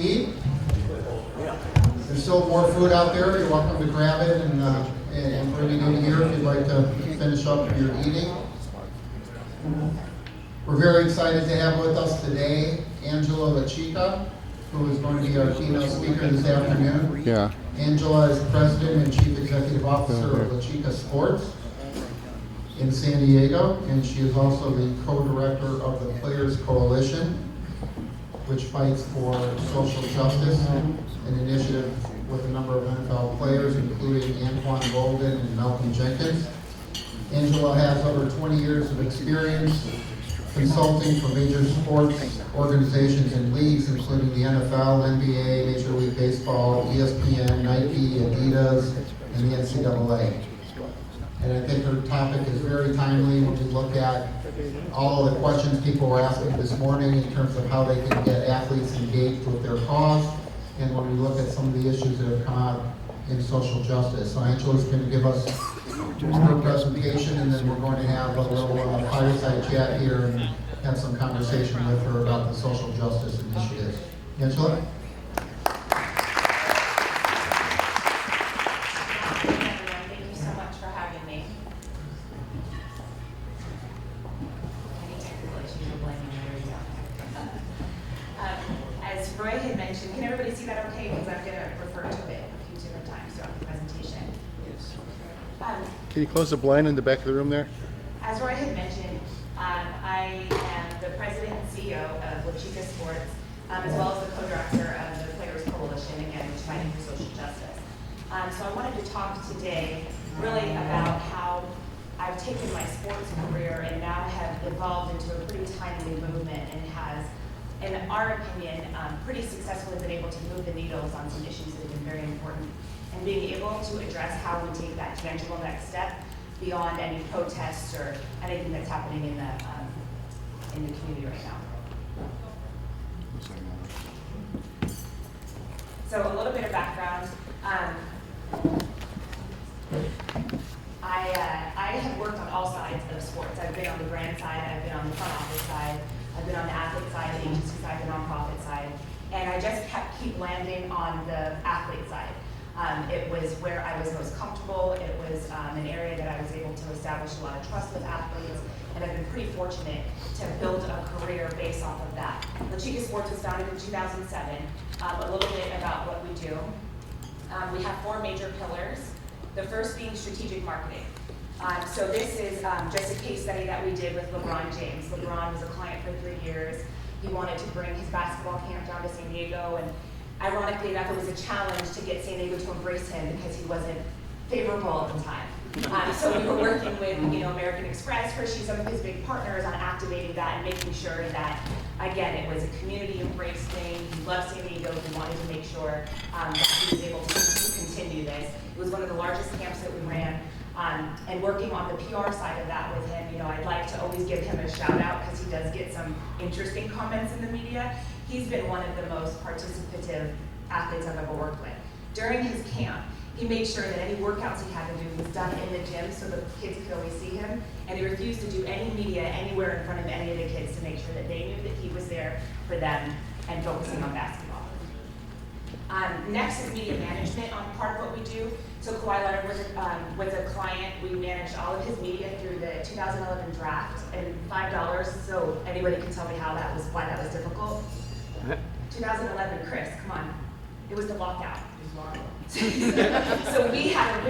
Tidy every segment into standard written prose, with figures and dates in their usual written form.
eat. There's still more food out there. You're welcome to grab it and bring it in here if you'd like to finish up your eating. We're very excited to have with us today Angela LaChica, who is going to be our keynote speaker this afternoon. Yeah. Angela is President and Chief Executive Officer of LaChica Sports in San Diego, and she is also the co-director of the Players Coalition, which fights for social justice, an initiative with a number of NFL players, including Anquan Bolden and Malcolm Jenkins. Angela has over 20 years of experience consulting for major sports organizations and leagues, including the NFL, NBA, Major League Baseball, ESPN, Nike, Adidas, and the NCAA. And I think her topic is very timely when we look at all of the questions people were asking this morning in terms of how they can get athletes engaged with their cause, and when we look at some of the issues that have come out in social justice. So Angela's going to give us her presentation, and then we're going to have a little fireside chat here and have some conversation with her about the social justice initiatives. Angela? Can everybody see that okay? Because I'm going to refer to it a few different times throughout the presentation. Yes. Can you close the blind in the back of the room there? As Roy had mentioned, I am the President and CEO of LaChica Sports, as well as the co-director of the Players Coalition, again, which is fighting for social justice. So I wanted to talk today really about how I've taken my sports career and now have evolved into a pretty timely movement and has, in our opinion, pretty successfully been able to move the needles on some issues that have been very important, and being able to address how we take that tangible next step beyond any protests or anything that's happening in the community right now. So a little bit of background. I have worked on all sides of sports. I've been on the brand side, I've been on the front office side, I've been on the athlete side, the agency side, the nonprofit side, and I just keep landing on the athlete side. It was where I was most comfortable. It was an area that I was able to establish a lot of trust with athletes, and I've been pretty fortunate to build a career based off of that. LaChica Sports was founded in 2007. A little bit about what we do. We have 4 major pillars. The first being strategic marketing. So this is just a case study that we did with LeBron James. LeBron was a client for 3 years. He wanted to bring his basketball camp down to San Diego, and ironically enough, it was a challenge to get San Diego to embrace him because he wasn't favorable at the time. So we were working with American Express, Hershey, some of his big partners on activating that and making sure that, again, it was a community embrace thing. He loved San Diego. He wanted to make sure that he was able to continue this. It was one of the largest camps that we ran. And working on the PR side of that with him, I'd like to always give him a shout out because he does get some interesting comments in the media. He's been one of the most participative athletes I've ever worked with. During his camp, he made sure that any workouts he had to do was done in the gym so the kids could always see him, and he refused to do any media anywhere in front of any of the kids to make sure that they knew that he was there for them and focusing on basketball. Next is media management on part of what we do. So Kawhi Leonard was a client. We managed all of his media through the 2011 draft and $5. So anybody can tell me why that was difficult? 2011, Chris, come on. It was the lockout. So we had to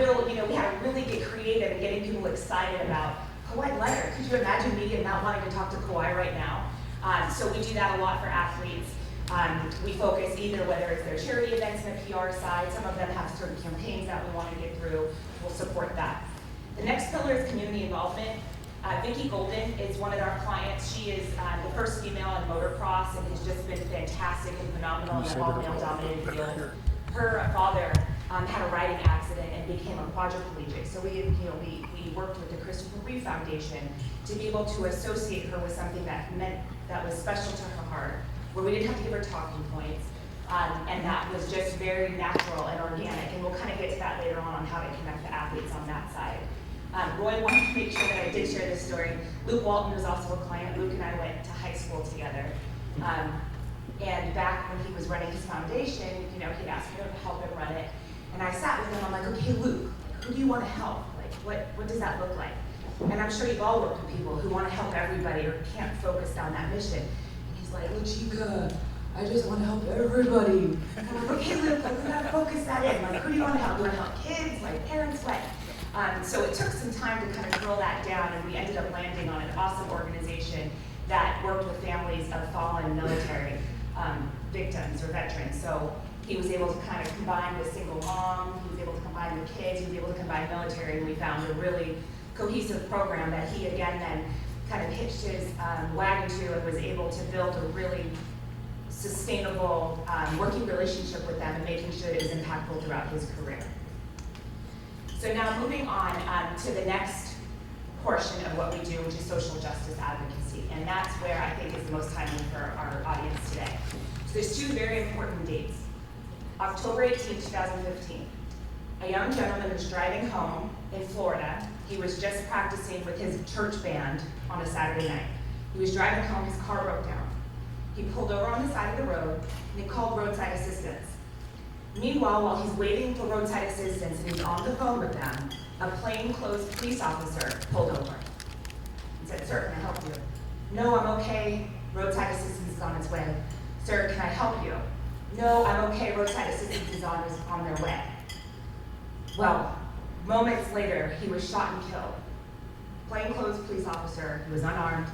really get creative and getting people excited about Kawhi Leonard. Could you imagine media not wanting to talk to Kawhi right now? So we do that a lot for athletes. We focus either whether it's their charity events in the PR side, some of them have certain campaigns that we want to get through, we'll support that. The next pillar is community involvement. Vicki Golden is one of our clients. She is the first female in motocross and has just been fantastic and phenomenal in an all-male dominated field. Her father had a riding accident and became a quadriplegic. So we worked with the Christopher Reeve Foundation to be able to associate her with something that was special to her heart, where we didn't have to give her talking points, and that was just very natural and organic, and we'll kind of get to that later on how to connect the athletes on that side. Roy wanted to make sure that I did share this story. Luke Walton was also a client. Luke and I went to high school together. And back when he was running his foundation, you know, he'd asked me to help him run it. And I sat with him, I'm like, okay, Luke, who do you want to help? Like, what does that look like? And I'm sure you've all worked with people who want to help everybody or can't focus on that mission. And he's like, LaChica, I just want to help everybody. And I'm like, okay, Luke, like, we gotta focus that in. Like, who do you want to help? Do you want to help kids, like parents, what? So it took some time to kind of drill that down, and we ended up landing on an awesome organization that worked with families of fallen military victims or veterans. So he was able to kind of combine the single mom, he was able to combine the kids, he was able to combine military, and we found a really cohesive program that he again then kind of hitched his wagon to and was able to build a really sustainable working relationship with them and making sure it was impactful throughout his career. So now moving on to the next portion of what we do, which is social justice advocacy. And that's where I think is the most timely for our audience today. So there's two very important dates. October 18, 2015. A young gentleman was driving home in Florida. He was just practicing with his church band on a Saturday night. He was driving home, his car broke down. He pulled over on the side of the road and he called roadside assistance. Meanwhile, while he's waiting for roadside assistance and he's on the phone with them, a plainclothes police officer pulled over and said, "Sir, can I help you?" "No, I'm okay. Roadside assistance is on its way." "Sir, can I help you?" "No, I'm okay. Roadside assistance is on their way." Well, moments later, he was shot and killed. Plainclothes police officer, he was unarmed,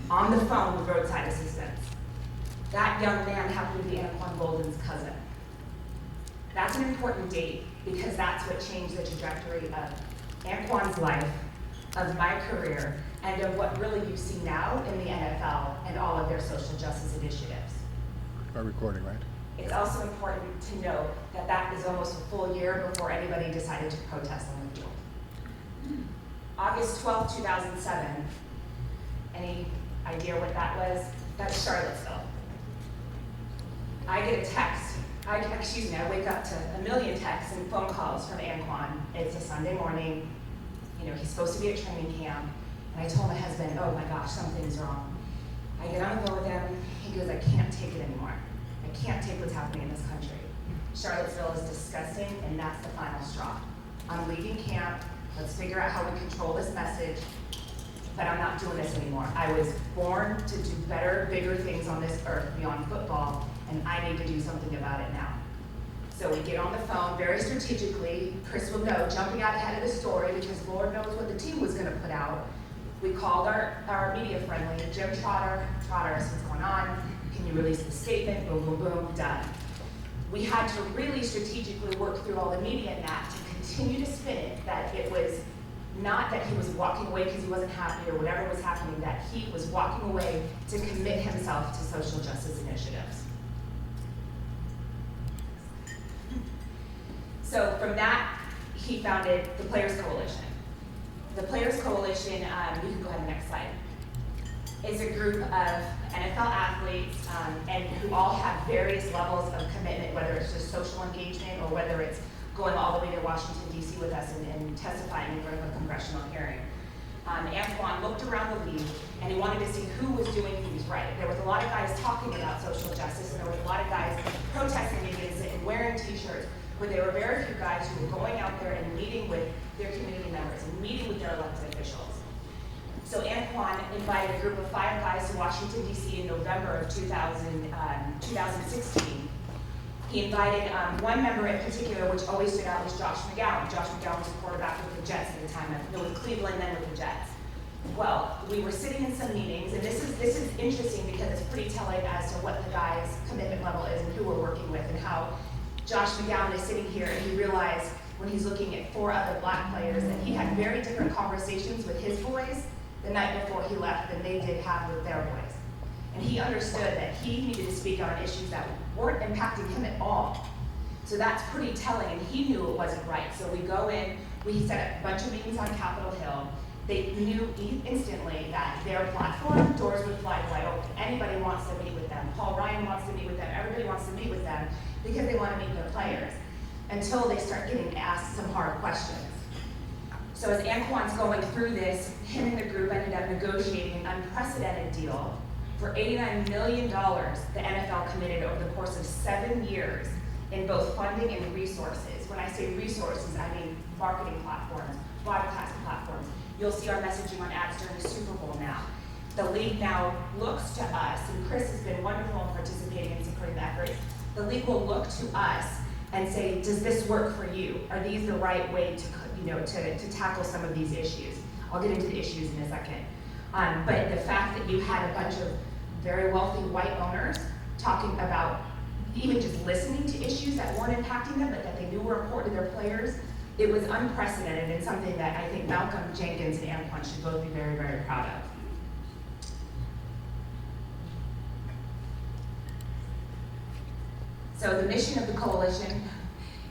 on the phone with roadside assistance. That young man happened to be Anquan Bolden's cousin. That's an important date because that's what changed the trajectory of Anquan's life, of my career, and of what really you see now in the NFL and all of their social justice initiatives. Our recording, right? It's also important to note that that was almost a full year before anybody decided to protest on the field. August 12, 2007, any idea what that was? That's Charlottesville. I get a text. I wake up to a million texts and phone calls from Anquan. It's a Sunday morning. You know, he's supposed to be at training camp. And I told my husband, "Oh my gosh, something's wrong." I get on the phone with him. He goes, "I can't take it anymore. I can't take what's happening in this country. Charlottesville is disgusting, and that's the final straw. I'm leaving camp. Let's figure out how we control this message. But I'm not doing this anymore. I was born to do better, bigger things on this earth beyond football, and I need to do something about it now." So we get on the phone very strategically. Chris will know, jumping out ahead of the story because Lord knows what the team was going to put out. We called our media friendly, Jim Trotter. Trotter, so what's going on? Can you release the statement? Boom, boom, boom, done. We had to really strategically work through all the media in that to continue to spin it, that it was not that he was walking away because he wasn't happy or whatever was happening, that he was walking away to commit himself to social justice initiatives. So from that, he founded the Players Coalition. The Players Coalition, you can go ahead to the next slide, is a group of NFL athletes and who all have various levels of commitment, whether it's just social engagement or whether it's going all the way to Washington, D.C. with us and testifying in front of a congressional hearing. Anquan looked around the league and he wanted to see who was doing things right. There was a lot of guys talking about social justice and there was a lot of guys protesting against it and wearing t-shirts, but there were very few guys who were going out there and meeting with their community members and meeting with their elected officials. So Anquan invited a group of 5 guys to Washington, D.C. in November of 2016. He invited one member in particular, which always stood out, was Josh McGowan. Josh McGowan was a quarterback with the Jets at the time, with Cleveland, then with the Jets. Well, we were sitting in some meetings, and this is interesting because it's pretty telling as to what the guy's commitment level is and who we're working with, and how Josh McGowan is sitting here and he realized when he's looking at 4 other black players that he had very different conversations with his boys the night before he left than they did have with their boys. And he understood that he needed to speak on issues that weren't impacting him at all. So that's pretty telling, and he knew it wasn't right. So we go in, we set up a bunch of meetings on Capitol Hill. They knew instantly that their platform, doors would fly wide open. Anybody wants to meet with them. Paul Ryan wants to meet with them. Everybody wants to meet with them because they want to meet their players until they start getting asked some hard questions. So as Anquan's going through this, him and the group ended up negotiating an unprecedented deal For $89 million, the NFL committed over the course of 7 years in both funding and resources. When I say resources, I mean marketing platforms, broadcast platforms. You'll see our messaging on ads during the Super Bowl now. The league now looks to us, and Chris has been wonderful in participating in supporting the efforts. The league will look to us and say, does this work for you? Are these the right way to tackle some of these issues? I'll get into the issues in a second. But the fact that you had a bunch of very wealthy white owners talking about even just listening to issues that weren't impacting them, but that they knew were important to their players, it was unprecedented and something that I think Malcolm Jenkins and Antoine should both be very, very proud of. So the mission of the coalition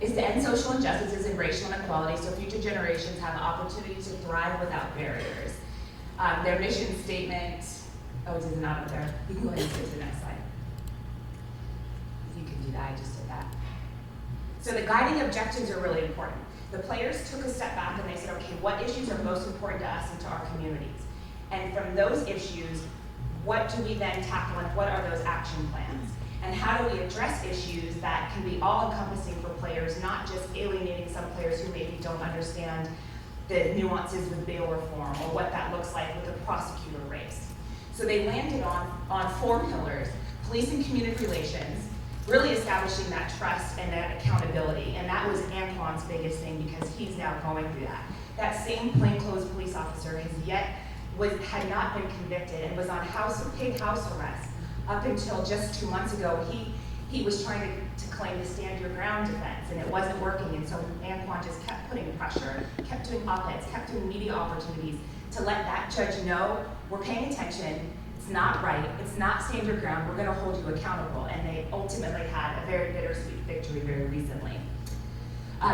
is to end social injustices and racial inequality so future generations have the opportunity to thrive without barriers. Their mission statement, oh, it is not up there. You can go ahead and skip to the next slide. You can do that, I just did that. So the guiding objectives are really important. The players took a step back and they said, okay, what issues are most important to us and to our communities? And from those issues, what do we then tackle and what are those action plans? And how do we address issues that can be all-encompassing for players, not just alienating some players who maybe don't understand the nuances with bail reform or what that looks like with the prosecutor race. So they landed on 4 pillars: police and community relations, really establishing that trust and that accountability. And that was Antoine's biggest thing because he's now going through that. That same plainclothes police officer had not been convicted and was on paid house arrest up until just 2 months ago. He was trying to claim the stand your ground defense, and it wasn't working. And so Antoine just kept putting pressure, kept doing op-eds, kept doing media opportunities to let that judge know, we're paying attention, it's not right, it's not stand your ground, we're gonna hold you accountable. And they ultimately had a very bittersweet victory very recently.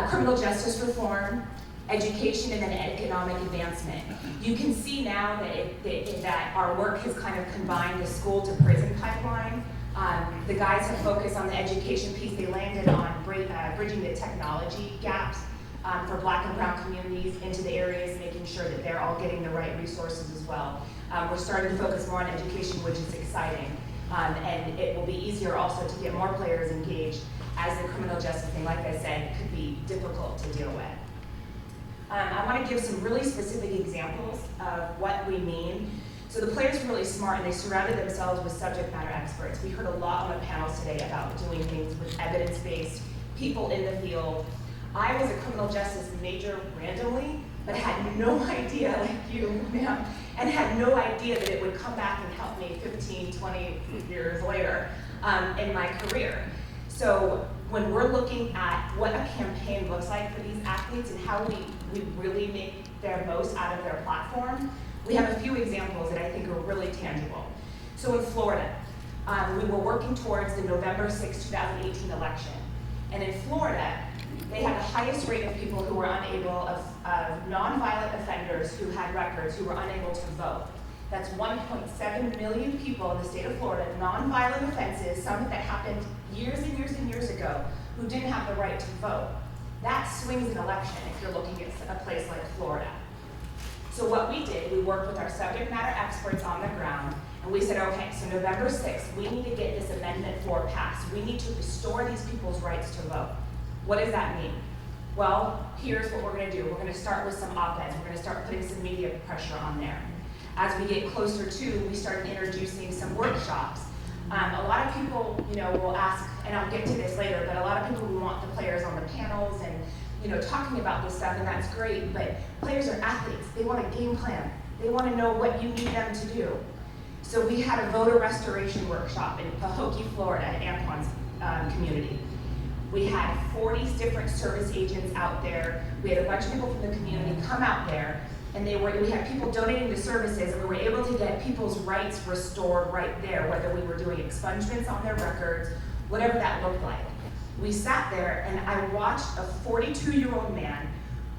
Criminal justice reform, education, and then economic advancement. You can see now that our work has kind of combined the school to prison pipeline. The guys have focused on the education piece. They landed on bridging the technology gaps for Black and brown communities into the areas, making sure that they're all getting the right resources as well. We're starting to focus more on education, which is exciting. And it will be easier also to get more players engaged, as the criminal justice thing, like I said, could be difficult to deal with. I want to give some really specific examples of what we mean. So the players were really smart and they surrounded themselves with subject matter experts. We heard a lot on the panels today about doing things with evidence-based people in the field. I was a criminal justice major randomly, but had no idea, like you, ma'am, and had no idea that it would come back and help me 15, 20 years later in my career. So when we're looking at what a campaign looks like for these athletes and how we really make their most out of their platform, we have a few examples that I think are really tangible. So in Florida, we were working towards the November 6, 2018 election. And in Florida, they had the highest rate of people who were unable, of nonviolent offenders who had records, who were unable to vote. That's 1.7 million people in the state of Florida, nonviolent offenses, some that happened years and years and years ago, who didn't have the right to vote. That swings an election if you're looking at a place like Florida. So what we did, we worked with our subject matter experts on the ground, and we said, okay, so November 6th, we need to get this Amendment 4 passed. We need to restore these people's rights to vote. What does that mean? Well, here's what we're gonna do. We're gonna start with some op-eds. We're gonna start putting some media pressure on there. As we get closer to, we started introducing some workshops. A lot of people, will ask, and I'll get to this later, but a lot of people want the players on the panels and, talking about this stuff, and that's great, but players are athletes. They want a game plan. They want to know what you need them to do. So we had a voter restoration workshop in Pahokee, Florida, at Antoine's community. We had 40 different service agents out there. We had a bunch of people from the community come out there, and we had people donating the services, and we were able to get people's rights restored right there, whether we were doing expungements on their records, whatever that looked like. We sat there, and I watched a 42-year-old man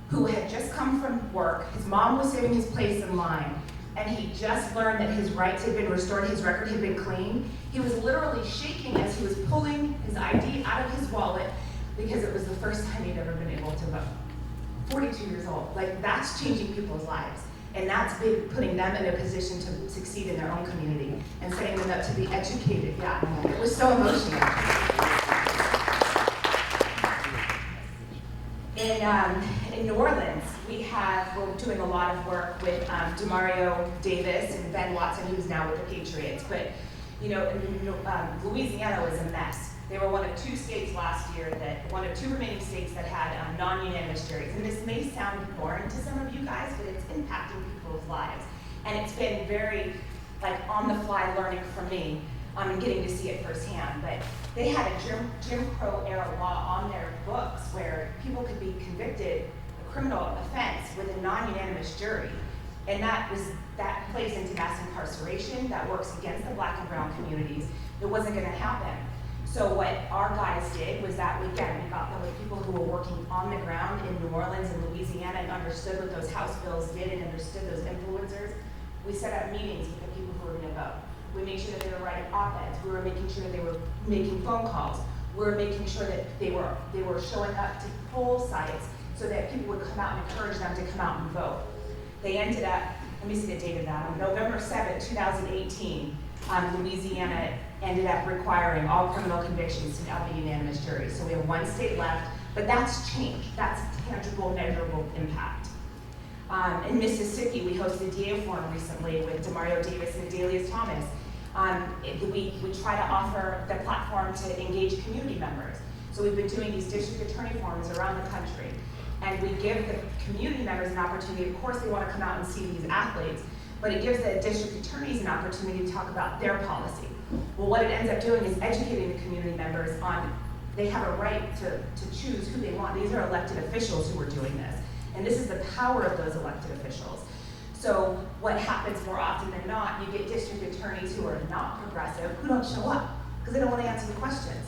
who had just come from work. His mom was saving his place in line, and he just learned that his rights had been restored, his record had been clean. He was literally shaking as he was pulling his ID out of his wallet because it was the first time he'd ever been able to vote. 42 years old, like that's changing people's lives. And that's been putting them in a position to succeed in their own community and setting them up to be educated. Yeah, it was so emotional. In New Orleans, we're doing a lot of work with Demario Davis and Ben Watson, who's now with the Patriots. But Louisiana was a mess. They were one of two states last year one of two remaining states that had non-unanimous juries. And this may sound boring to some of you guys, but it's impacting people's lives. And it's been very on-the-fly learning for me and getting to see it firsthand. But they had a Jim Crow era law on their books where people could be convicted of a criminal offense with a non-unanimous jury. And that plays into mass incarceration, that works against the Black and brown communities. It wasn't gonna happen. So what our guys did was that we got them with people who were working on the ground in New Orleans and Louisiana and understood what those House bills did and understood those influencers. We set up meetings with the people who were gonna vote. We made sure that they were writing op-eds. We were making sure that they were making phone calls. We were making sure that they were showing up to poll sites so that people would come out and encourage them to come out and vote. They ended up, let me see the date of that, on November 7, 2018, Louisiana ended up requiring all criminal convictions to now be unanimous juries. So we have one state left, but that's change. That's tangible, measurable impact. In Mississippi, we hosted a DA forum recently with Demario Davis and Adelius Thomas. We try to offer the platform to engage community members. So we've been doing these district attorney forums around the country. And we give the community members an opportunity. Of course, they want to come out and see these athletes, but it gives the district attorneys an opportunity to talk about their policy. Well, what it ends up doing is educating the community members on they have a right to choose who they want. These are elected officials who are doing this. And this is the power of those elected officials. So what happens more often than not, you get district attorneys who are not progressive, who don't show up because they don't want to answer the questions.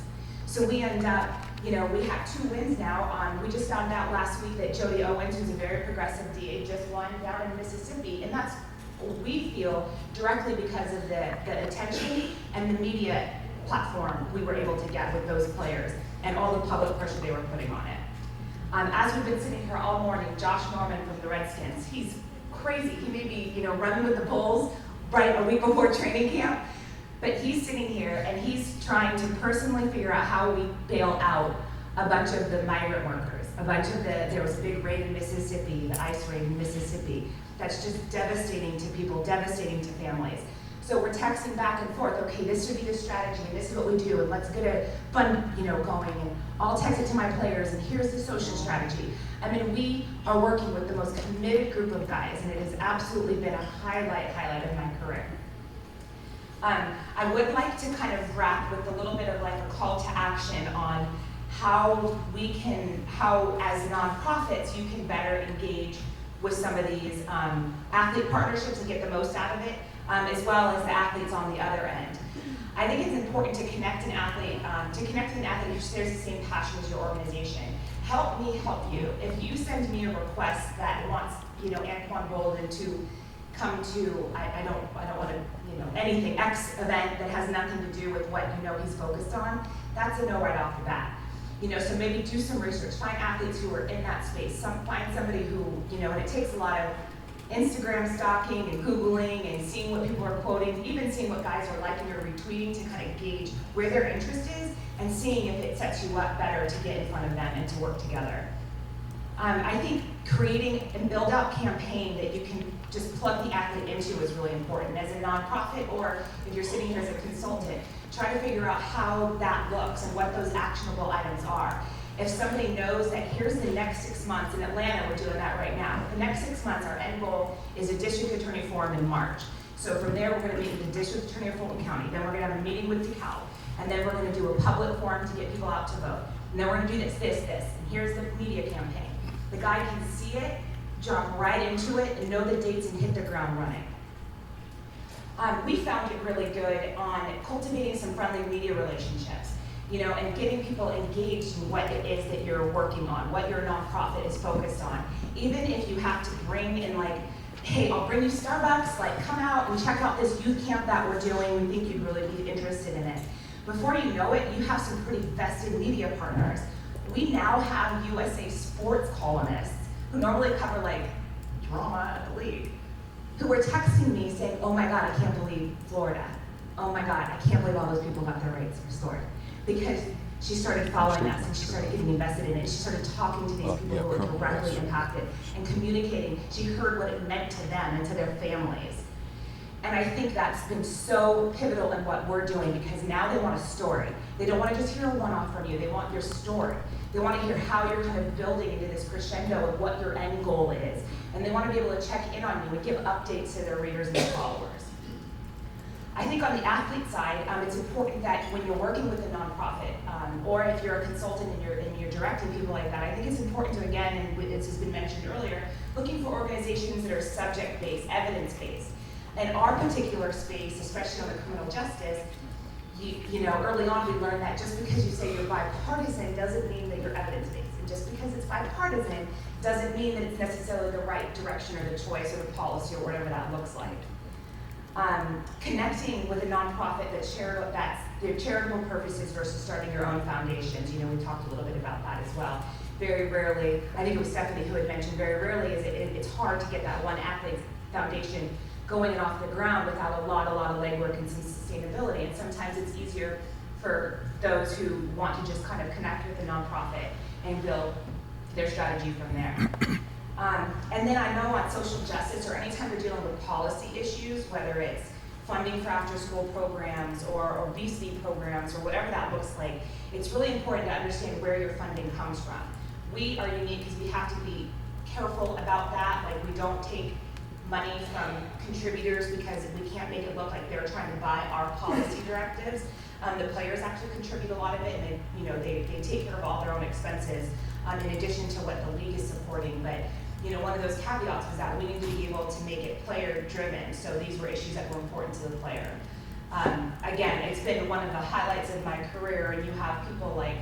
So we end up, we have 2 wins now. We just found out last week that Jody Owens, who's a very progressive DA, just won down in Mississippi. And that's, we feel, directly because of the attention and the media platform we were able to get with those players and all the public pressure they were putting on it. As we've been sitting here all morning, Josh Norman from the Redskins, he's crazy. He may be, running with the Bulls right a week before training camp, but he's sitting here and he's trying to personally figure out how we bail out a bunch of the migrant workers, there was a big raid in Mississippi, the ICE raid in Mississippi, that's just devastating to people, devastating to families. So we're texting back and forth, okay, this should be the strategy, and this is what we do, and let's get a fund, going, and I'll text it to my players, and here's the social strategy. I mean, we are working with the most committed group of guys, and it has absolutely been a highlight of my career. I would like to kind of wrap with a little bit of like a call to action on how as nonprofits, you can better engage with some of these athlete partnerships and get the most out of it, as well as the athletes on the other end. I think it's important to connect an athlete, who shares the same passion as your organization. Help me help you. If you send me a request that wants, Antoine Bolden to come to, I don't want to, anything, X event that has nothing to do with what he's focused on, that's a no right off the bat. So maybe do some research, find athletes who are in that space, find somebody who, and it takes a lot of Instagram stalking and Googling and seeing what people are quoting, even seeing what guys are liking or retweeting to kind of gauge where their interest is and seeing if it sets you up better to get in front of them and to work together. I think creating and build out campaign that you can just plug the athlete into is really important. As a nonprofit, or if you're sitting here as a consultant, try to figure out how that looks and what those actionable items are. If somebody knows that here's the next 6 months, in Atlanta we're doing that right now, the next 6 months our end goal is a district attorney forum in March. So from there we're going to meet with the district attorney of Fulton County, then we're going to have a meeting with DeKalb, and then we're going to do a public forum to get people out to vote. And then we're going to do this, and here's the media campaign. The guy can see it, jump right into it, and know the dates and hit the ground running. We found it really good on cultivating some friendly media relationships, and getting people engaged in what it is that you're working on, what your nonprofit is focused on. Even if you have to bring in hey, I'll bring you Starbucks, come out and check out this youth camp that we're doing, we think you'd really be interested in it. Before you know it, you have some pretty vested media partners. We now have USA Sports columnists who normally cover drama at the league. who were texting me saying, oh my God, I can't believe Florida. Oh my God, I can't believe all those people got their rights restored. Because she started following us and she started getting invested in it. She started talking to these people who were directly impacted and communicating. She heard what it meant to them and to their families. And I think that's been so pivotal in what we're doing, because now they want a story. They don't want to just hear a one-off from you. They want your story. They want to hear how you're kind of building into this crescendo of what your end goal is. And they want to be able to check in on you and give updates to their readers and their followers. I think on the athlete side, it's important that when you're working with a nonprofit, or if you're a consultant and you're directing people like that, I think it's important to, again, and this has been mentioned earlier, looking for organizations that are subject-based, evidence-based. In our particular space, especially on the criminal justice, you know, early on we learned that just because you say you're bipartisan doesn't mean that you're evidence-based. And just because it's bipartisan doesn't mean that it's necessarily the right direction or the choice or the policy or whatever that looks like. Connecting with a nonprofit that's their charitable purposes versus starting your own foundations. You know, we talked a little bit about that as well. Very rarely, I think it was Stephanie who had mentioned, very rarely it's hard to get that one athlete foundation going and off the ground without a lot of legwork and some sustainability. And sometimes it's easier for those who want to just kind of connect with a nonprofit and build their strategy from there. And then I know on social justice, or anytime we're dealing with policy issues, whether it's funding for after-school programs or obesity programs or whatever that looks like, it's really important to understand where your funding comes from. We are unique because we have to be careful about that. Like, we don't take money from contributors because we can't make it look like they're trying to buy our policy directives. The players actually contribute a lot of it, and they take care of all their own expenses in addition to what the league is supporting. But one of those caveats was that we need to be able to make it player-driven. So these were issues that were important to the player. Again, it's been one of the highlights of my career, and you have people like,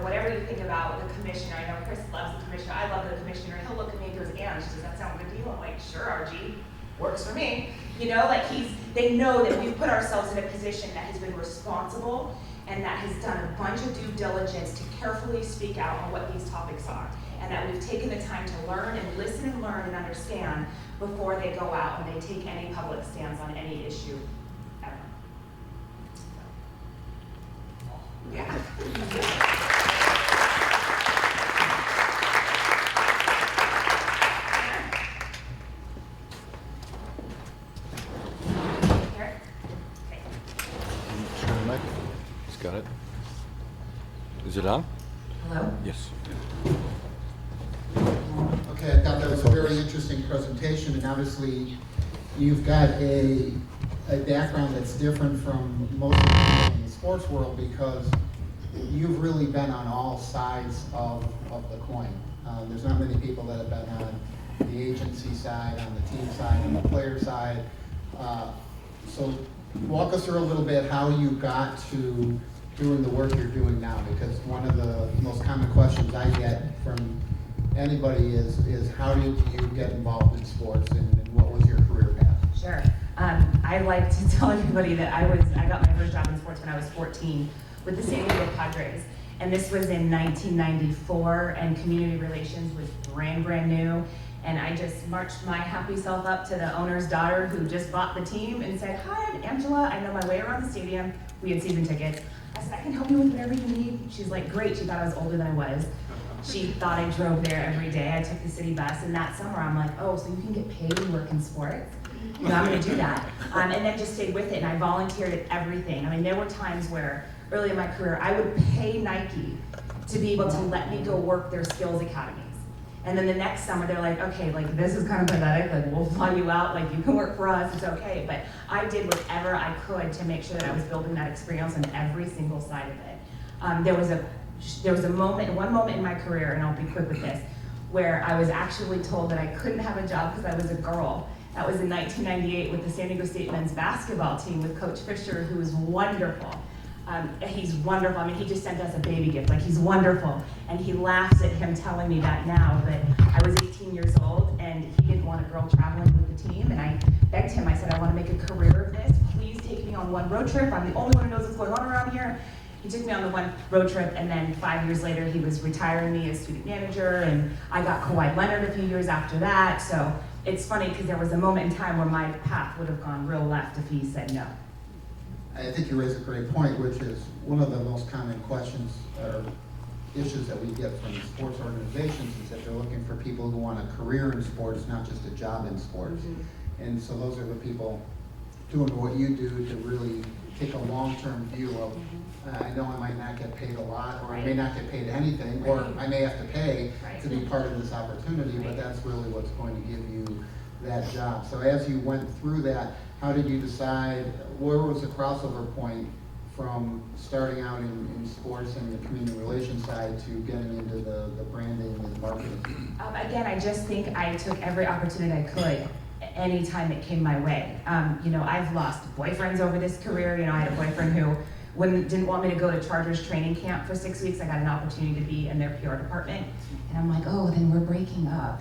whatever you think about the commissioner. I know Chris loves the commissioner. I love the commissioner. He'll look at me and goes, "Ann, does that sound good to you?" I'm like, "Sure, RG, works for me." They know that we've put ourselves in a position that has been responsible and that has done a bunch of due diligence to carefully speak out on what these topics are, and that we've taken the time to learn and listen and learn and understand before they go out and they take any public stance on any issue ever. Yeah. Got it. Is it on? Hello? Yes. Okay, I thought that was a very interesting presentation, and obviously you've got a background that's different from most of the people in the sports world, because you've really been on all sides of the coin. There's not many people that have been on the agency side, on the team side, on the player side. So walk us through a little bit how you got to doing the work you're doing now, because one of the most common questions I get from anybody is how did you get involved in sports, and what was your career path? Sure. I like to tell everybody that I got my first job in sports when I was 14 with the San Diego Padres. And this was in 1994, and community relations was brand new. And I just marched my happy self up to the owner's daughter who just bought the team and said, "Hi, I'm Angela. I know my way around the stadium." We had season tickets. I said, "I can help you with whatever you need." She's like, "Great." She thought I was older than I was. She thought I drove there every day. I took the city bus, and that summer I'm like, "Oh, so you can get paid and work in sports? I'm gonna do that." And then just stayed with it, and I volunteered at everything. I mean, there were times where early in my career, I would pay Nike to be able to let me go work their skills academies. And then the next summer, they're like, "Okay, like this is kind of pathetic, like we'll fly you out, like you can work for us, it's okay." But I did whatever I could to make sure that I was building that experience on every single side of it. There was one moment in my career, and I'll be quick with this, where I was actually told that I couldn't have a job because I was a girl. That was in 1998 with the San Diego State men's basketball team with Coach Fisher, who was wonderful. He's wonderful. I mean, he just sent us a baby gift. Like, he's wonderful. And he laughs at him telling me that now, but I was 18 years old, and he didn't want a girl traveling with the team. And I begged him, I said, "I want to make a career of this. Please take me on one road trip. I'm the only one who knows what's going on around here." He took me on the one road trip, and then 5 years later, he was retiring me as student manager, and I got Kawhi Leonard a few years after that. So it's funny because there was a moment in time where my path would have gone real left if he said no. I think you raise a great point, which is one of the most common questions or issues that we get from sports organizations is that they're looking for people who want a career in sports, not just a job in sports. And so those are the people doing what you do to really take a long-term view of, I know I might not get paid a lot, or I may not get paid anything, or I may have to pay to be part of this opportunity, but that's really what's going to give you that job. So as you went through that, how did you decide, where was the crossover point from starting out in sports and the community relations side to getting into the branding and marketing? Again, I just think I took every opportunity I could anytime it came my way. You know, I've lost boyfriends over this career. You know, I had a boyfriend who didn't want me to go to Chargers training camp for 6 weeks. I got an opportunity to be in their PR department. And I'm like, oh, then we're breaking up.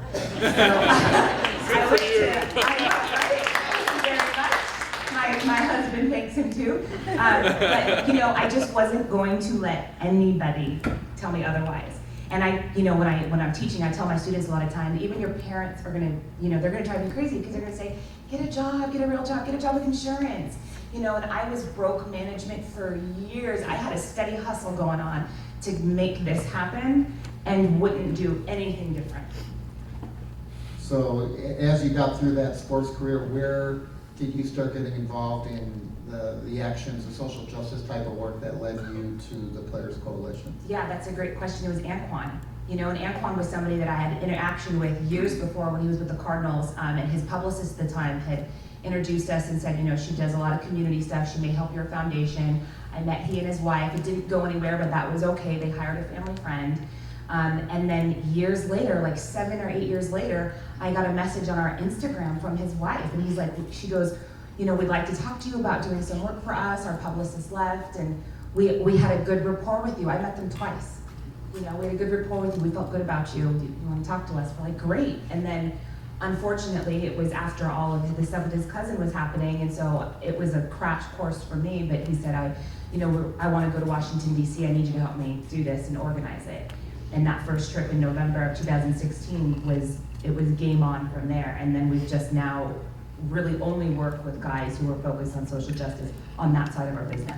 My husband thanks him too. But, you know, I just wasn't going to let anybody tell me otherwise. And when I'm teaching, I tell my students a lot of time, even your parents are gonna, they're gonna drive you crazy because they're gonna say, get a job, get a real job, get a job with insurance. And I was broke management for years. I had a steady hustle going on to make this happen and wouldn't do anything different. So as you got through that sports career, where did you start getting involved in the actions, the social justice type of work that led you to the Players Coalition? Yeah, that's a great question. It was Anquan. And Anquan was somebody that I had interaction with years before when he was with the Cardinals, and his publicist at the time had introduced us and said, she does a lot of community stuff. She may help your foundation. I met he and his wife. It didn't go anywhere, but that was okay. They hired a family friend. And then years later, like 7 or 8 years later, I got a message on our Instagram from his wife. And he's like, she goes, we'd like to talk to you about doing some work for us. Our publicist left, and we had a good rapport with you. I met them twice. We had a good rapport with you. We felt good about you. You want to talk to us? We're like, great. And then, unfortunately, it was after all of the stuff with his cousin was happening, and so it was a crash course for me. But he said, I want to go to Washington, D.C. I need you to help me do this and organize it. And that first trip in November of 2016 was game on from there. And then we've just now really only work with guys who are focused on social justice on that side of our business.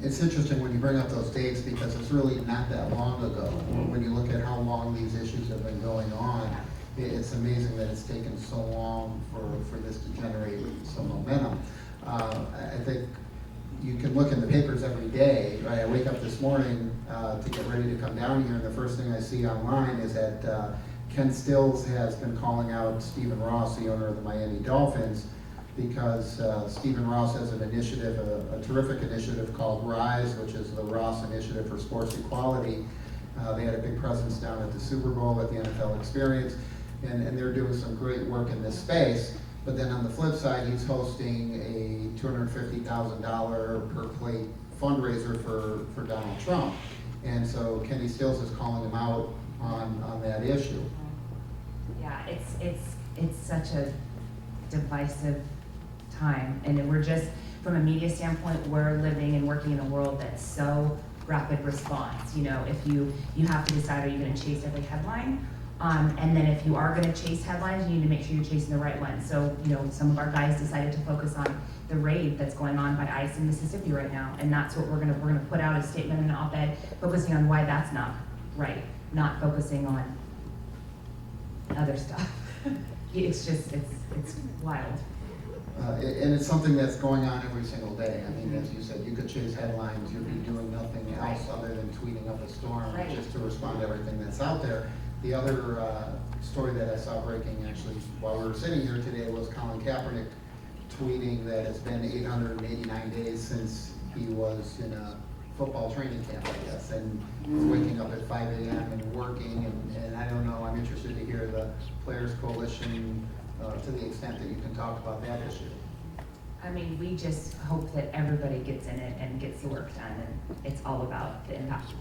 It's interesting when you bring up those dates because it's really not that long ago. When you look at how long these issues have been going on, it's amazing that it's taken so long for this to generate some momentum. I think you can look in the papers every day, right? I wake up this morning to get ready to come down here, and the first thing I see online is that Ken Stills has been calling out Stephen Ross, the owner of the Miami Dolphins, because Stephen Ross has an initiative, a terrific initiative called RISE, which is the Ross Initiative for Sports Equality. They had a big presence down at the Super Bowl at the NFL Experience, and they're doing some great work in this space. But then on the flip side, he's hosting a $250,000 per plate fundraiser for Donald Trump. And so Kenny Stills is calling him out on that issue. Yeah, it's such a divisive time, and we're just, from a media standpoint, we're living and working in a world that's so rapid response. If you have to decide, are you going to chase every headline? And then if you are going to chase headlines, you need to make sure you're chasing the right ones. So, some of our guys decided to focus on the raid that's going on by ICE in Mississippi right now, and that's what we're going to put out a statement and an op-ed focusing on why that's not right, not focusing on other stuff. It's wild. And it's something that's going on every single day. I mean, as you said, you could chase headlines, you'd be doing nothing else other than tweeting up a storm just to respond to everything that's out there. The other story that I saw breaking actually while we were sitting here today was Colin Kaepernick tweeting that it's been 889 days since he was in a football training camp, I guess, and waking up at 5 a.m. and working, and I don't know, I'm interested to hear the Players Coalition to the extent that you can talk about that issue. I mean, we just hope that everybody gets in it and gets the work done, and it's all about the impact.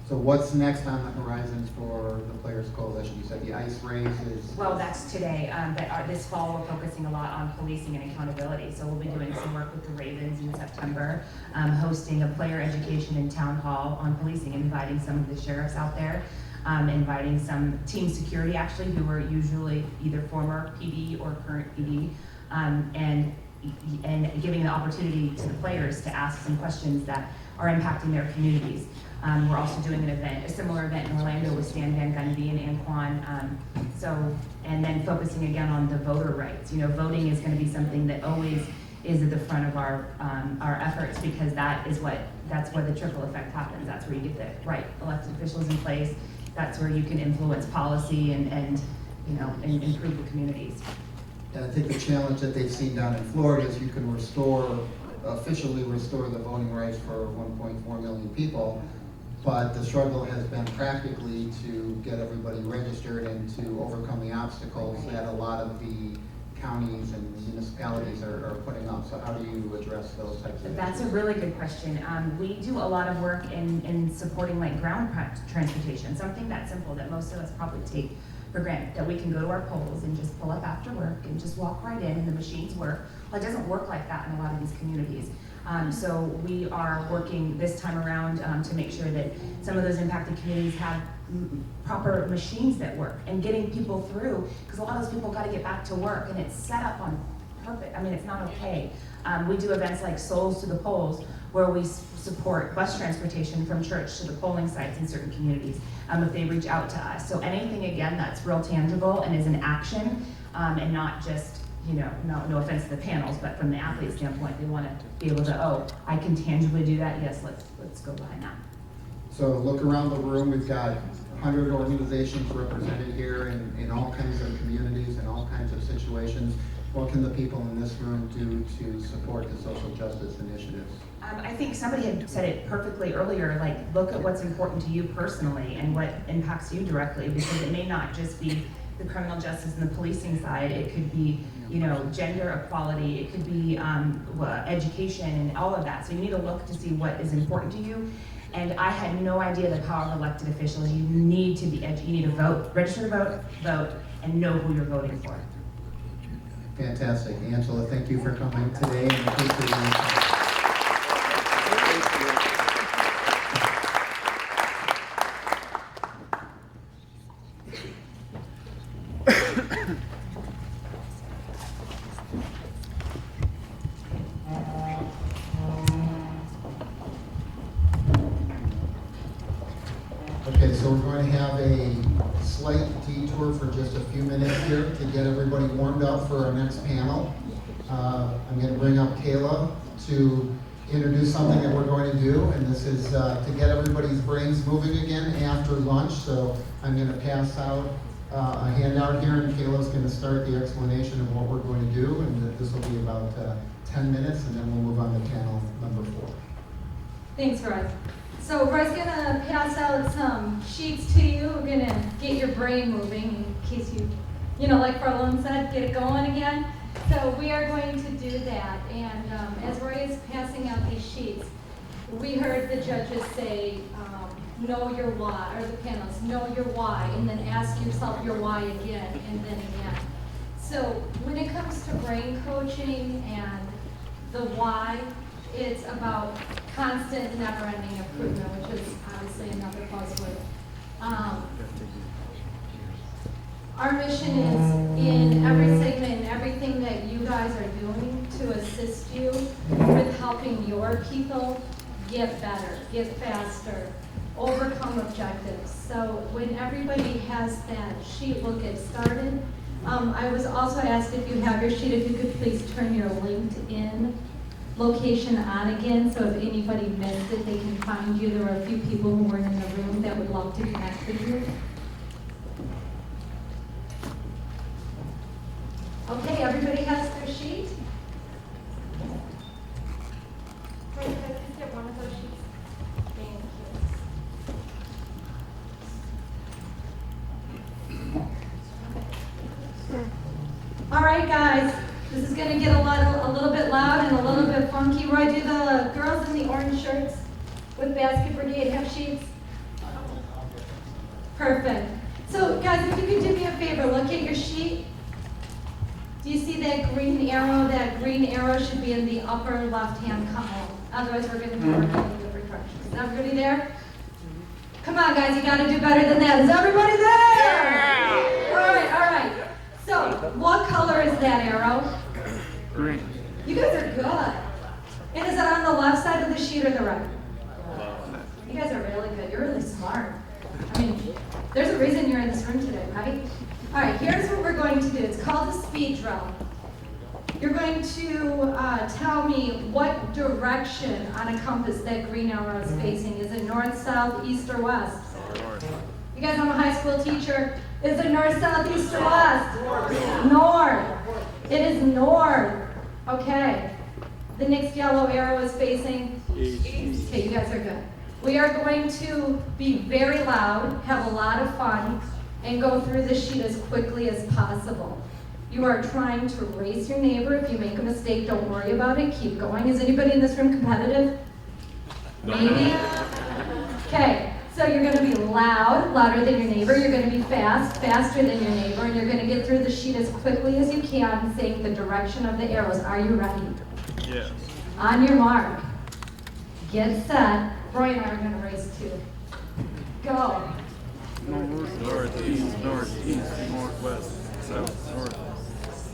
So what's next on the horizon for the Players Coalition? You said the ICE raise is... Well, that's today, but this fall we're focusing a lot on policing and accountability. So we'll be doing some work with the Ravens in September, hosting a player education and town hall on policing, inviting some of the sheriffs out there. inviting some team security actually, who were usually either former PD or current PD, and giving the opportunity to the players to ask some questions that are impacting their communities. We're also doing a similar event in Orlando with Stan Van Gundy and Anquan. And then focusing again on the voter rights. Voting is going to be something that always is at the front of our efforts, because that's where the trickle effect happens. That's where you get the right elected officials in place. That's where you can influence policy and improve the communities. And I think the challenge that they've seen down in Florida is you can officially restore the voting rights for 1.4 million people, but the struggle has been practically to get everybody registered and to overcome the obstacles that a lot of the counties and municipalities are putting up. So how do you address those types of issues? That's a really good question. We do a lot of work in supporting like ground transportation, something that simple that most of us probably take for granted, that we can go to our polls and just pull up after work and just walk right in and the machines work. Well, it doesn't work like that in a lot of these communities. So we are working this time around to make sure that some of those impacted communities have proper machines that work and getting people through, because a lot of those people got to get back to work and it's set up on purpose. I mean, it's not okay. We do events like Souls to the Polls, where we support bus transportation from church to the polling sites in certain communities if they reach out to us. So anything, again, that's real tangible and is an action and not just, no offense to the panels, but from the athlete standpoint, they want to be able to, I can tangibly do that. Yes, let's go behind that. So look around the room. We've got 100 organizations represented here in all kinds of communities and all kinds of situations. What can the people in this room do to support the social justice initiatives? I think somebody had said it perfectly earlier, like look at what's important to you personally and what impacts you directly, because it may not just be the criminal justice and the policing side. It could be, gender equality. It could be education and all of that. So you need to look to see what is important to you. And I had no idea the power of elected officials. You need to be you need to vote, register to vote, and know who you're voting for. Fantastic. Angela, thank you for coming today. And appreciate you. Okay, so we're going to have a slight detour for just a few minutes here to get everybody warmed up for our next panel. I'm going to bring up Kayla to introduce something that we're going to do, and this is to get everybody's brains moving again after lunch. So I'm going to pass out a handout here, and Kayla's going to start the explanation of what we're going to do, and this will be about 10 minutes, and then we'll move on to panel number 4. Thanks, Roy. So Roy's gonna pass out some sheets to you. We're gonna get your brain moving in case like Farlone said, get it going again. So we are going to do that. And as Roy is passing out these sheets, we heard the judges say, know your why, or the panelists, know your why, and then ask yourself your why again, and then again. So when it comes to brain coaching and the why, it's about constant, never-ending improvement, which is obviously another buzzword. Our mission is in every segment and everything that you guys are doing to assist you with helping your people get better, get faster, overcome objectives. So when everybody has that sheet, we'll get started. I was also asked, if you have your sheet, if you could please turn your LinkedIn location on again, so if anybody missed it, they can find you. There were a few people who weren't in the room that would love to connect with you. Okay, everybody has their sheet? Can I please get one of those sheets? Thank you. All right, guys. This is going to get a little bit loud and a little bit funky. Roy, do the girls in the orange shirts with Basket Brigade have sheets? Perfect. So, guys, if you could do me a favor, look at your sheet. Do you see that green arrow? That green arrow should be in the upper left-hand column. Otherwise, we're going to be working in different directions. Is everybody there? Come on, guys, you gotta do better than that. Is everybody there? Yeah! All right. So, what color is that arrow? Green. You guys are good. And is it on the left side of the sheet or the right? You guys are really good. You're really smart. I mean, there's a reason you're in this room today, right? All right, here's what we're going to do. It's called a speed drill. You're going to tell me what direction on a compass that green arrow is facing. Is it north, south, east, or west? North. You guys, I'm a high school teacher. Is it north, south, east, or west? North. It is north. Okay. The next yellow arrow is facing east. Okay, you guys are good. We are going to be very loud, have a lot of fun, and go through the sheet as quickly as possible. You are trying to race your neighbor. If you make a mistake, don't worry about it. Keep going. Is anybody in this room competitive? Maybe? Okay, so you're going to be loud, louder than your neighbor. You're going to be fast, faster than your neighbor, and you're going to get through the sheet as quickly as you can, saying the direction of the arrows. Are you ready? Yes. On your mark. Get set. Roy and I are going to race too. Go. Northeast, northwest, south, north,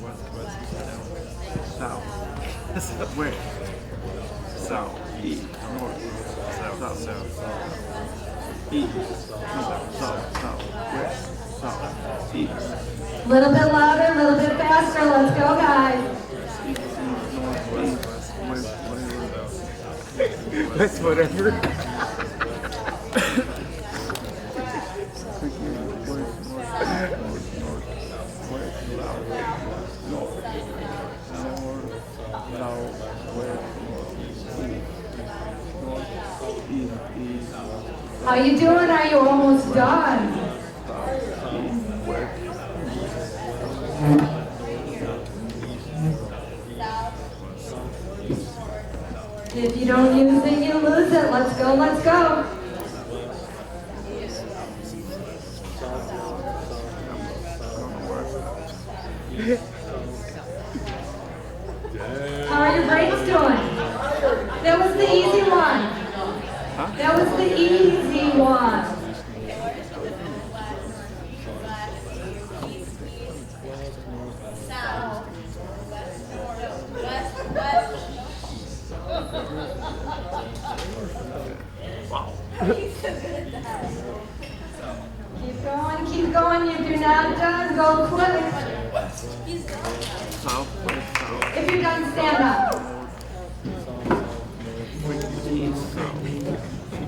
west, south, west, south, east, north, south, east, south, west, south, east. Little bit louder, a little bit faster. Let's go, guys. That's whatever. How you doing? Are you almost done? If you don't use it, you lose it. Let's go, let's go. How are your brains doing? That was the easy one. That was the easy one. Keep going. If you're not done, go quick. If you're done, stand up.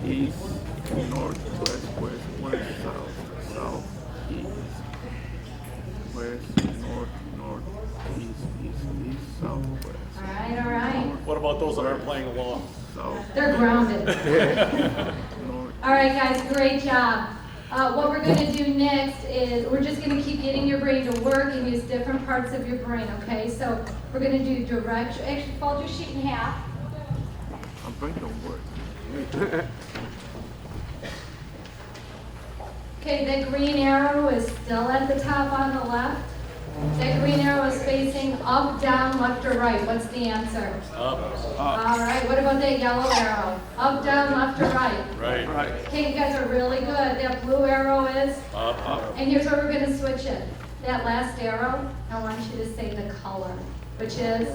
East, north, west, south, east, west, north, east, south, west. All right. What about those that aren't playing along? South, They're grounded. north. All right, guys, great job. What we're going to do next is we're just going to keep getting your brain to work and use different parts of your brain, okay? So we're going to do direction. Actually, fold your sheet in half. I'm brain don't work. Okay, that green arrow is still at the top on the left. That green arrow is facing up, down, left, or right. What's the answer? Up. All right, what about that yellow arrow? Up, down, left, or right? Right. Okay, you guys are really good. That blue arrow is? Up. And here's where we're going to switch it. That last arrow, I want you to say the color, which is?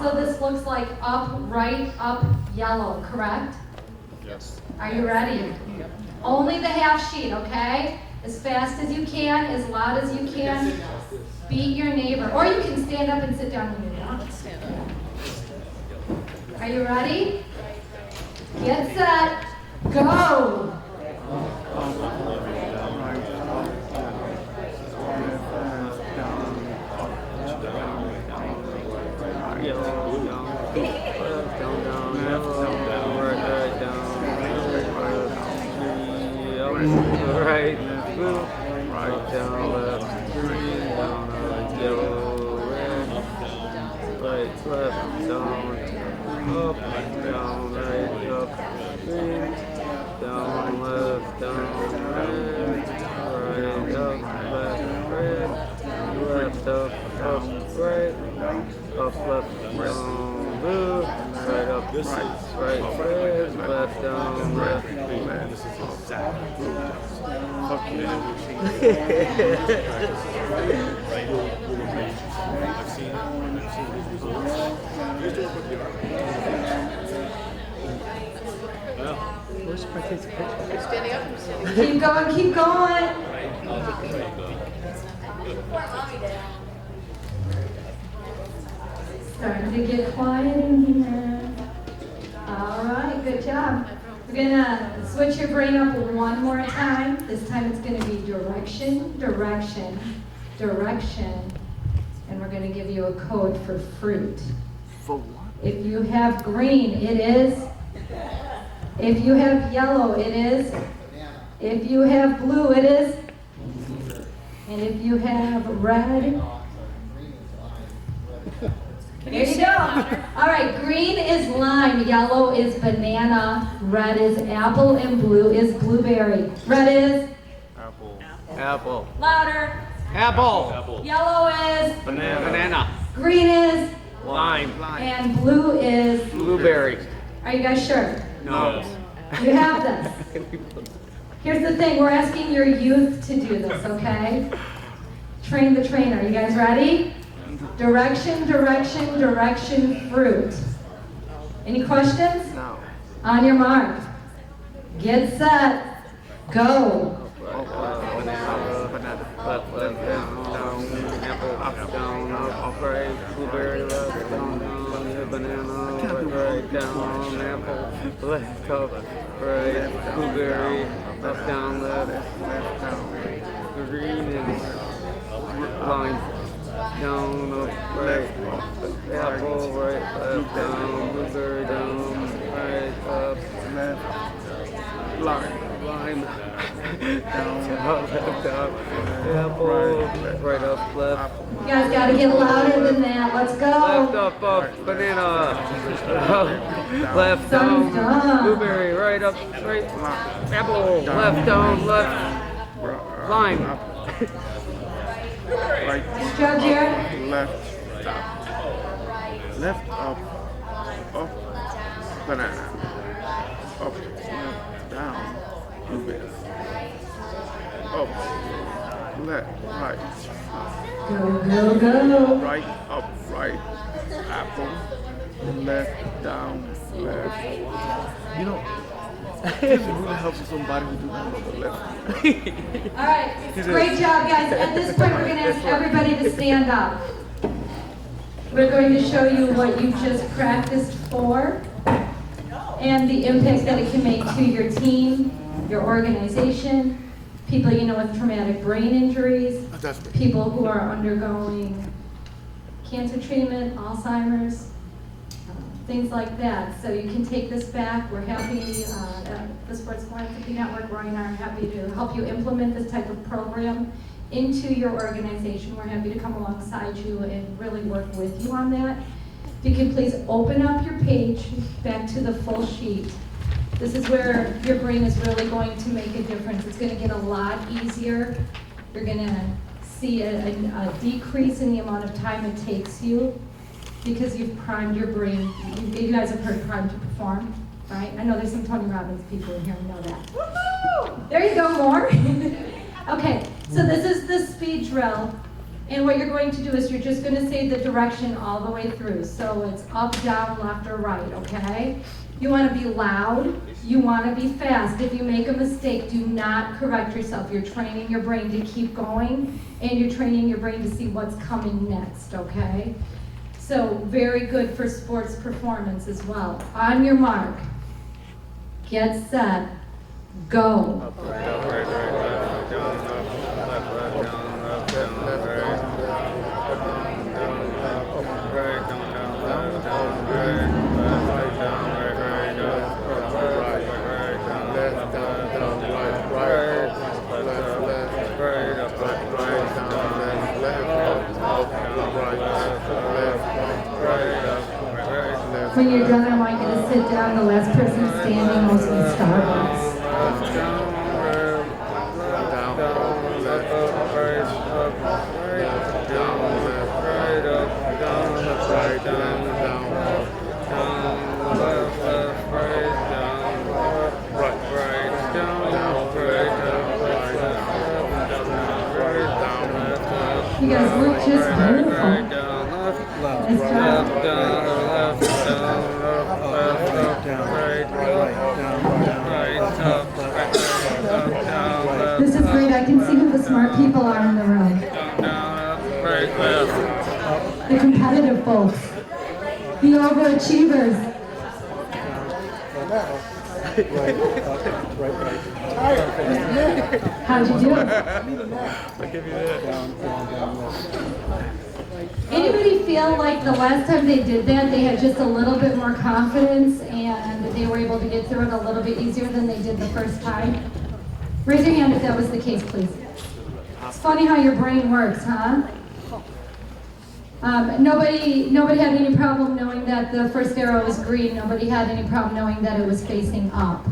So this looks like up, right, up, yellow, correct? Yes. Are you ready? Only the half sheet, okay? As fast as you can, as loud as you can. Beat your neighbor. Or you can stand up and sit down when you're done. Are you ready? Get set. Go. Right, down, left, green, down, yellow, red, right, left, down, up, down, right, up, green, down, left, down, red, right, up, left, red, left, up, right, up, left, down, blue, right, up, right, red, left, down, left, Fuck you. Where's participation? Standing up, I'm standing up. Keep going, keep going. Starting to get quiet in here. All right, good job. We're gonna switch your brain up one more time. This time it's gonna be direction, direction, direction. And we're gonna give you a code for fruit. For what? If you have green, it is. If you have yellow, it is. If you have blue, it is. And if you have red, there you go. All right, green is lime, yellow is banana, red is apple, and blue is blueberry. Red is Apple. Apple. louder. Apple. Yellow is Banana. green is, Lime. and blue is. Blueberry. Are you guys sure? No. You have this. Here's the thing, we're asking your youth to do this, okay? Train the trainer. You guys ready? Direction, direction, direction, fruit. Any questions? No. On your mark. Get set. Go. Banana. Left, down, apple, up, down, up, right, blueberry, left, down, banana, right, down, apple, left, up, right, blueberry, up, down, left, down, green is lime, down, up, right, apple, right, left, down, blueberry, down, right, up, left, lime, down, left, up, apple, right, up, left. You guys gotta get louder than that. Let's go. Left up, banana. Left Thumbs down, up. blueberry. Right up, right. Apple. Left down, left. Lime. Right, Good job, Jared. left, down. Left, up, banana. Up, left, down, blueberry. Up, left, right. Go, go, go. Right, up, right, apple, left, down, left. You know, this really helps somebody who do not know the left. All right. Great job, guys. At this point, we're gonna ask everybody to stand up. We're going to show you what you just practiced for and the impact that it can make to your team, your organization, people you know with traumatic brain injuries, people who are undergoing cancer treatment, Alzheimer's, things like that. So you can take this back. We're happy, the Sports Philanthropy Network, Roy and I are happy to help you implement this type of program into your organization. We're happy to come alongside you and really work with you on that. If you can please open up your page back to the full sheet. This is where your brain is really going to make a difference. It's going to get a lot easier. You're going to see a decrease in the amount of time it takes you because you've primed your brain. You guys have heard prime to perform, right? I know there's some Tony Robbins people in here who know that. Woo-hoo! There you go, more. Okay, so this is the speed drill. And what you're going to do is you're just going to say the direction all the way through. So it's up, down, left, or right, okay? You want to be loud. You want to be fast. If you make a mistake, do not correct yourself. You're training your brain to keep going, and you're training your brain to see what's coming next, okay? So very good for sports performance as well. On your mark, get set, go. When you're done, I want you to sit down. The last person standing owes me Starbucks. Right, down, You guys look just beautiful. Right, down, left, Nice job. down, left, down, down, right, up, down, left, This is great. I can see who the smart people are in the room. down, up, right, left. The competitive folks. The overachievers. How'd you do? Anybody feel like the last time they did that, they had just a little bit more confidence and they were able to get through it a little bit easier than they did the first time? Raise your hand if that was the case, please. It's funny how your brain works, huh? Nobody had any problem knowing that the first arrow was green. Nobody had any problem knowing that it was facing up.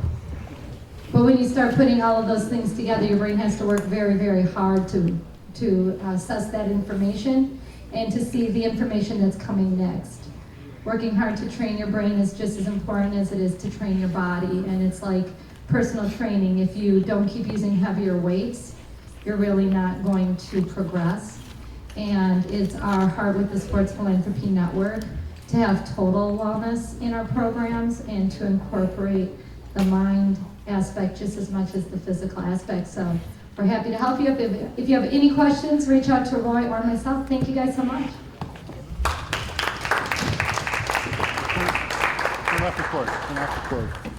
But when you start putting all of those things together, your brain has to work very, very hard to assess that information and to see the information that's coming next. Working hard to train your brain is just as important as it is to train your body, and it's like personal training. If you don't keep using heavier weights, you're really not going to progress. And it's our Heart with the Sports Philanthropy Network to have total wellness in our programs and to incorporate the mind aspect just as much as the physical aspect. So we're happy to help you. If you have any questions, reach out to Roy or myself. Thank you guys so much. Turn off the cord. Turn off the cord.